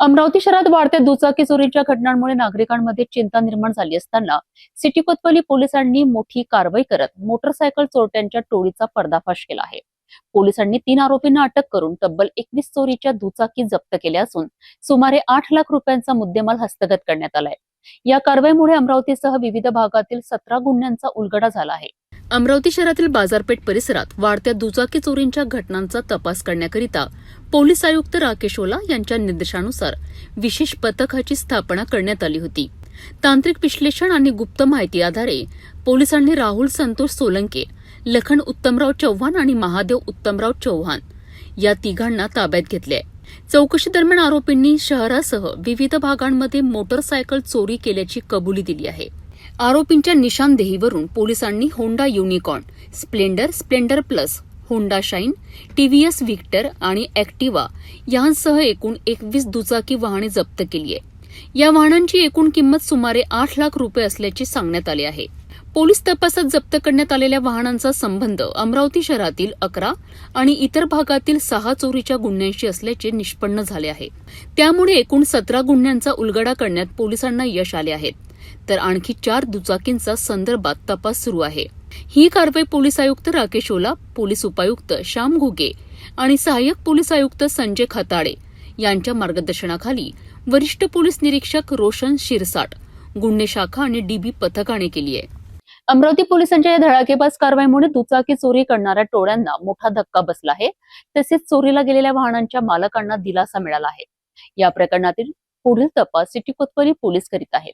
अमरावती शहरात वाढत्या दुचाकी चोरीच्या घटनांमुळे नागरिकांमध्ये चिंता निर्माण झाली असताना सिटी कोतवाली पोलिसांनी मोठी कारवाई करत मोटरसायकल चोरट्यांच्या टोळीचा पर्दाफाश केला आहे। पोलिसांनी 3 आरोपींना अटक करून तब्बल 21 चोरीच्या दुचाकी जप्त केल्या असून सुमारे 8 लाख रुपयांचा मुद्देमाल हस्तगत करण्यात आलाय। या कारवाईमुळे अमरावतीसह विविध भागातील 17 गुन्ह्यांचा उलगडा झाला आहे। अमरावती शहरातील बाजारपेठ परिसरात वाढत्या दुचाकी चोरींच्या घटनांचा तपास करण्याकरिता पोलीस आयुक्त राकेश ओला यांच्या निर्देशानुसार विशेष पथकाची स्थापना करण्यात आली होती। तांत्रिक विश्लेषण आणि गुप्त माहिती आधारे पोलिसांनी राहुल संतोष सोलंके, लखन उत्तमराव चव्हाण आणि महादेव उत्तमराव चव्हाण या तिघांना ताब्यात घेतले। चौकशी दरम्यान आरोपींनी शहरासह विविध भागांमध्ये मोटरसायकल चोरी केल्याची कबुली दिली आहे। आरोपींच्या निशाणदेहीवरून पोलिसांनी Honda Unicorn, Splendor Plus, Honda Shine, TVS Victor आणि ऍक्टिवा यांसह एकूण 21 दुचाकी वाहने जप्त केली आहे। या वाहनांची एकूण किंमत सुमारे 8 लाख रुपये असल्याचे सांगण्यात आले आहे। पोलीस तपासात जप्त करण्यात आलेल्या वाहनांचा संबंध अमरावती शहरातील 11 आणि इतर भागातील 6 चोरीच्या गुन्ह्यांशी असल्याचे निष्पन्न झाले आहे। त्यामुळे एकूण 17 गुन्ह्यांचा उलगडा करण्यात पोलिसांना यश आले आहे, तर आणखी 4 दुचाकींचा संदर्भात तपास सुरू आहे। ही कारवाई पोलीस आयुक्त राकेश ओला, पोलीस उपायुक्त श्याम घुगे आणि सहाय्यक पोलीस आयुक्त संजय खताडे यांच्या मार्गदर्शनाखाली वरिष्ठ पोलीस निरीक्षक रोशन शिरसाट, गुन्हे शाखा आणि डीबी पथकाने केली आहे। अमरावती पोलिसांच्या या धडाकेबाज कारवाईमुळे दुचाकी चोरी करणाऱ्या टोळ्यांना मोठा धक्का बसला आहे, तसेच चोरीला गेलेल्या वाहनांच्या मालकांना दिलासा मिळाला आहे। या प्रकरणातील पुढील तपास सिटी कोतवाली पोलीस करीत आहेत।